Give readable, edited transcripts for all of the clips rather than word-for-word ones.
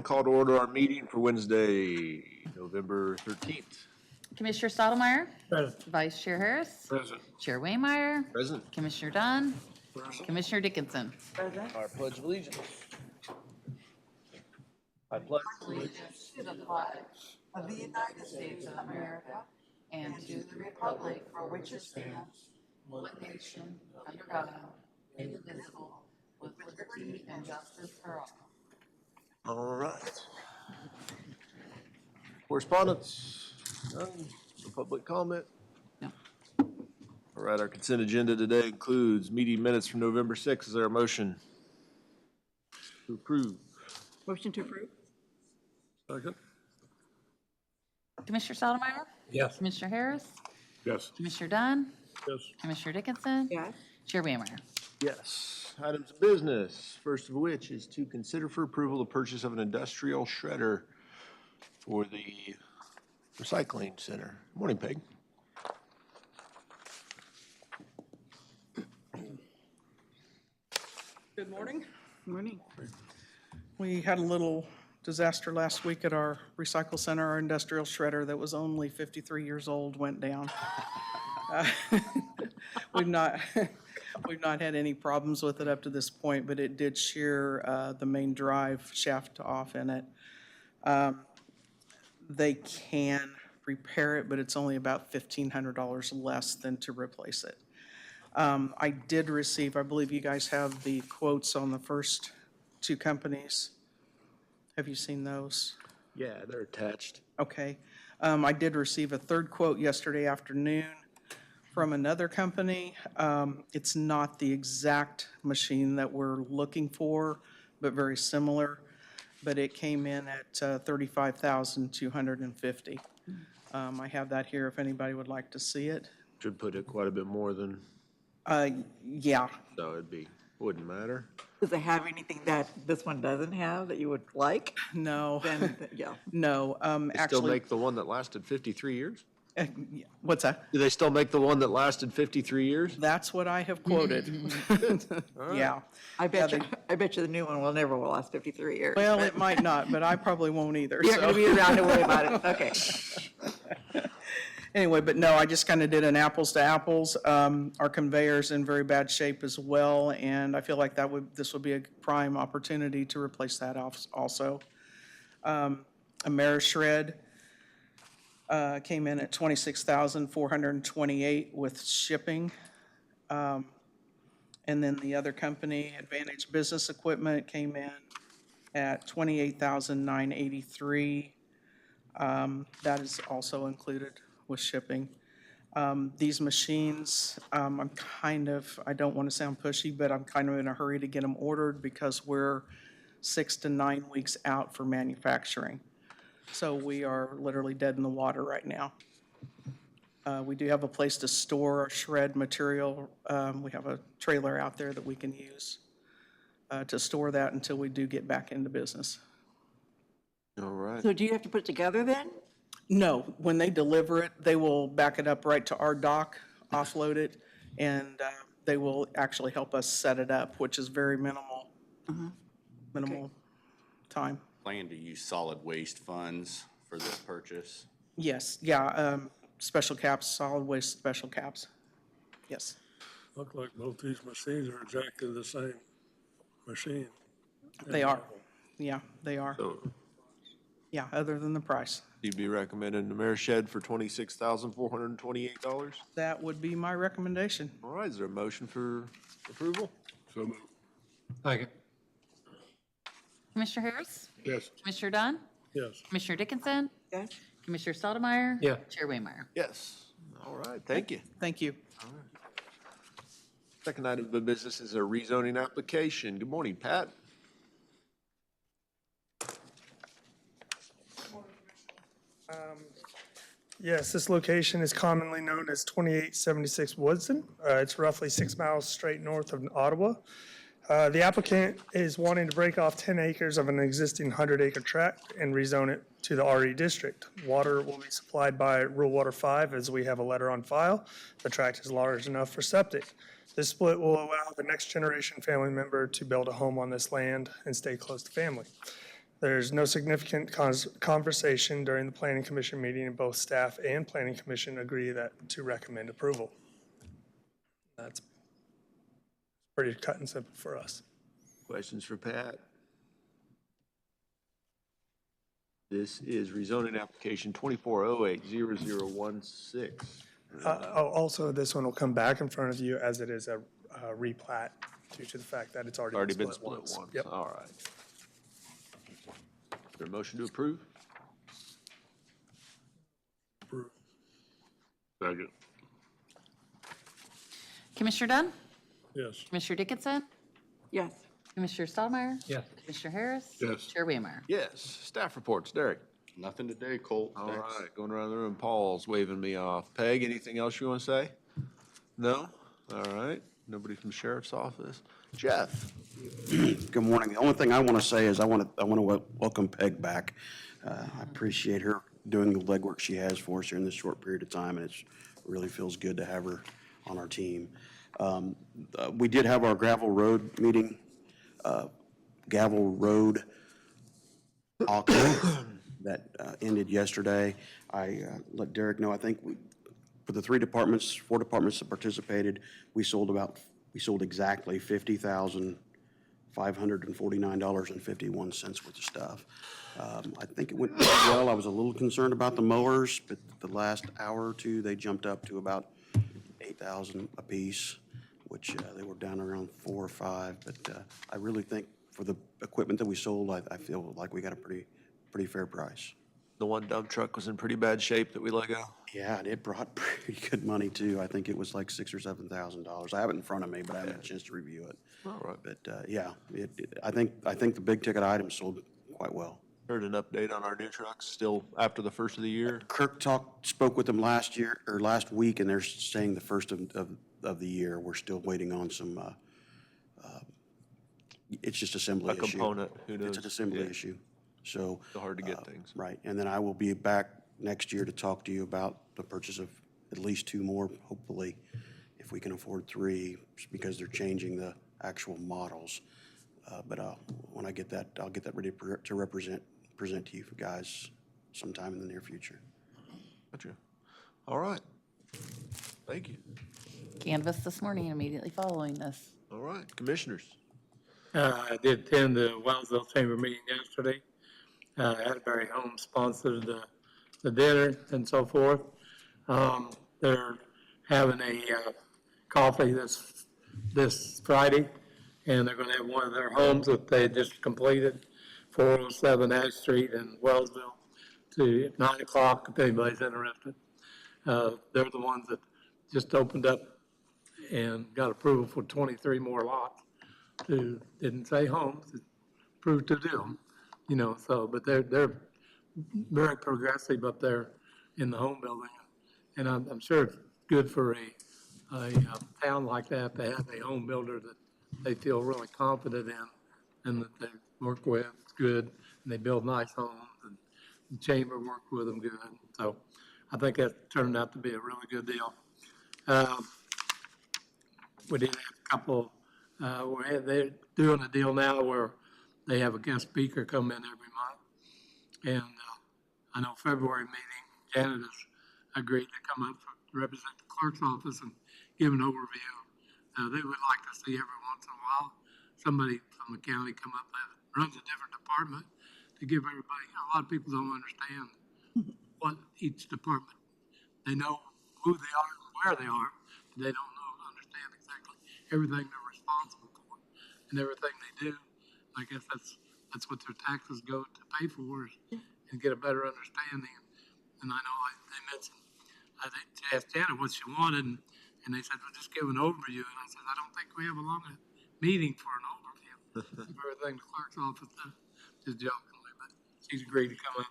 call to order our meeting for Wednesday, November 13th. Commissioner Stottlemyre. Present. Vice Chair Harris. Present. Chair Waymeyer. Present. Commissioner Dunn. Commissioner Dickinson. Our pledge of allegiance. I pledge Allegiance to the flag of the United States of America and to the republic for which it stands, one nation, under God, indivisible, with liberty and justice for all. All right. Correspondence, none. No public comment. No. All right, our consent agenda today includes meeting minutes from November 6th. Is there a motion to approve? Motion to approve? Second? Commissioner Stottlemyre. Yes. Commissioner Harris. Yes. Commissioner Dunn. Yes. Commissioner Dickinson. Yes. Chair Waymeyer. Yes. Items of business, first of which is to consider for approval the purchase of an industrial shredder for the recycling center. Morning, Peg. Good morning. Morning. We had a little disaster last week at our recycle center. Our industrial shredder that was only 53 years old went down. We've not had any problems with it up to this point, but it did shear the main drive shaft off in it. They can repair it, but it's only about $1,500 less than to replace it. I did receive, I believe you guys have the quotes on the first two companies. Have you seen those? Yeah, they're attached. Okay. I did receive a third quote yesterday afternoon from another company. It's not the exact machine that we're looking for, but very similar. But it came in at $35,250. I have that here if anybody would like to see it. Should put it quite a bit more than, Yeah, so wouldn't matter. Does it have anything that this one doesn't have that you would like? no, Then, yeah. no, They still actually, make the one that lasted 53 years? what's that? Do they still make the one that lasted 53 years? That's what I have quoted. Yeah. I bet you the new one will never last 53 years. Well, but it might not, but I probably won't either. you're going to be So around to worry about it. Okay. anyway, but no, I just kind of did an apples to apples. Our conveyor's in very bad shape as well, and I feel like this would be a prime opportunity to replace that also. Amerishred came in at $26,428 with shipping. And then the other company, Advantage Business Equipment, came in at $28,983. That is also included with shipping. These machines, I don't want to sound pushy, but I'm kind of in a hurry to get them ordered because we're 6 to 9 weeks out for manufacturing. So we are literally dead in the water right now. We do have a place to store our shred material. We have a trailer out there that we can use to store that until we do get back into business. All right. So do you have to put it together then? No, when they deliver it, they will back it up right to our dock, offload it, and they will actually help us set it up, which is very minimal time. Plan to use solid waste funds for this purchase? Yes, yeah, special caps, solid waste special caps. Yes, Look like both these machines are exactly the same machine. they are. Yeah, they are. So Yeah, other than the price. you'd be recommending the Amerished for $26,428? That would be my recommendation. All right, is there a motion for approval? So moved. Second. Commissioner Harris. Yes. Commissioner Dunn. Yes. Commissioner Dickinson. Yes. Commissioner Stottlemyre. Yeah. Chair Waymeyer. Yes. All right, thank you. Thank you. Second item of business is a rezoning application. Good morning, Pat. Yes, this location is commonly known as 2876 Woodston. It's roughly 6 miles straight north of Ottawa. The applicant is wanting to break off 10 acres of an existing 100-acre tract and rezone it to the RE district. Water will be supplied by Rural Water 5 as we have a letter on file. The tract is large enough for septic. This split will allow the next generation family member to build a home on this land and stay close to family. There's no significant conversation during the planning commission meeting, and both staff and planning commission agree to recommend approval. That's pretty cut and simple for us. Questions for Pat? This is rezoning application 24080016. Also, this one will come back in front of you as it is a replat due to the fact that it's already been split once. Yep. All right. Is there a motion to approve? Approve. Second. Commissioner Dunn? Yes. Commissioner Dickinson? Yes. Commissioner Stottlemyre? Yes. Commissioner Harris? Yes. Chair Waymeyer? Yes. Staff reports, Derek. Nothing today, Colt. All Thanks. right, going around the room, Paul's waving me off. Peg, anything else you want to say? No? All right, nobody from sheriff's office. Jeff? Good morning. The only thing I want to say is I want to welcome Peg back. I appreciate her doing the legwork she has for us here in this short period of time, and it really feels good to have her on our team. We did have our gravel road meeting, Gavel Road auction that ended yesterday. I let Derek know, I think for the 4 departments that participated, we sold exactly $50,549.51 worth of stuff. I think it went pretty well. I was a little concerned about the mowers, but the last hour or two, they jumped up to about 8,000 apiece, which they were down around 4 or 5. But I really think for the equipment that we sold, I feel like we got a pretty fair price. The one dump truck was in pretty bad shape that we let go. Yeah, and it brought pretty good money too. I think it was like $6,000 or $7,000. I have it in front of me, but I haven't had a chance to review it. All right. But yeah, I think the big ticket items sold quite well. Heard an update on our new trucks, still after the first of the year? Kirk spoke with them last week, and they're saying the first of the year. We're still waiting on some. It's just assembly A issue. component, who knows? It's an assembly Yeah. issue. So Still hard to get things. right, and then I will be back next year to talk to you about the purchase of at least 2 more, hopefully, if we can afford 3, because they're changing the actual models. But when I get that, I'll get that ready to present to you guys sometime in the near future. Gotcha. All right. Thank you. Canvass this morning immediately following this. All right, commissioners. I did attend the Wellsville Chamber meeting yesterday. Asbury Home sponsored the dinner and so forth. They're having a coffee this Friday, and they're going to have one of their homes that they just completed, 407 Ash Street in Wellsville, to 9 o'clock if anybody's interested. They're the ones that just opened up and got approval for 23 more lots. Who didn't say homes, approved to do them, so, but they're very progressive up there in the home building. And I'm sure it's good for a town like that to have a home builder that they feel really confident in and that they work with good, and they build nice homes, and the chamber worked with them good. So I think that turned out to be a really good deal. We did have a couple. They're doing a deal now where they have a guest speaker come in every month. And I know February meeting, Janet has agreed to come up to represent the clerk's office and give an overview. They would like to see every once in a while somebody from the county come up that runs a different department to give everybody, a lot of people don't understand what each department, they know who they are and where they are, but they don't understand exactly everything they're responsible for and everything they do. I guess that's what their taxes go to pay for, and get a better understanding. And I know they mentioned, I asked Janet what she wanted, and they said, well, just give an overview. And I said, I don't think we have a long meeting for an overview of everything the clerk's office does, just jokingly, but she's agreed to come up.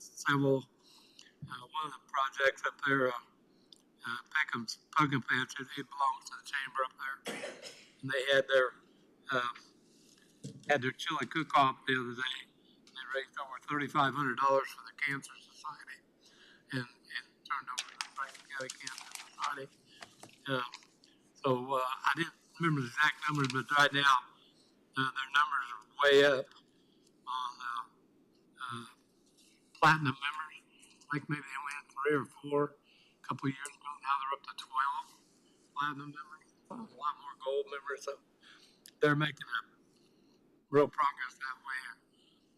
Several, one of the projects up there, Peckham's Pumpkin Patch, it belongs to the chamber up there. And they had their chili cook-off the other day. They raised over $3,500 for the Cancer Society and turned over to the Franklin County Cancer Society. So I didn't remember the exact numbers, but right now their numbers are way up on platinum members. Like maybe they only had 3 or 4 a couple of years ago. Now they're up to 12 platinum members. A lot more gold members. So they're making a real progress that way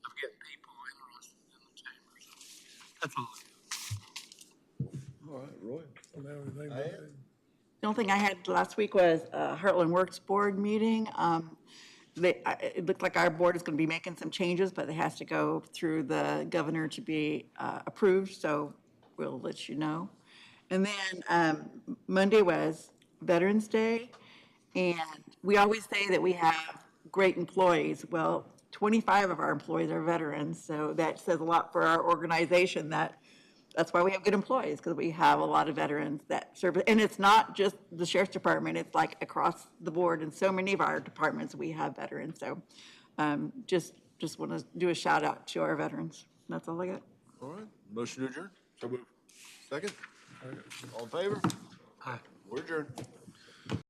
of getting people interested in the chamber. So that's all. All right, Roy. The only thing I had last week was a Heartland Works Board meeting. It looked like our board is going to be making some changes, but it has to go through the governor to be approved, so we'll let you know. And then Monday was Veterans Day, and we always say that we have great employees. Well, 25 of our employees are veterans, so that says a lot for our organization. That's why we have good employees, because we have a lot of veterans that serve. And it's not just the sheriff's department, it's like across the board. In so many of our departments, we have veterans. So just want to do a shout out to our veterans. That's all I got. All right, motion to adjourn? So moved. Second? All in favor? Aye. We're adjourned.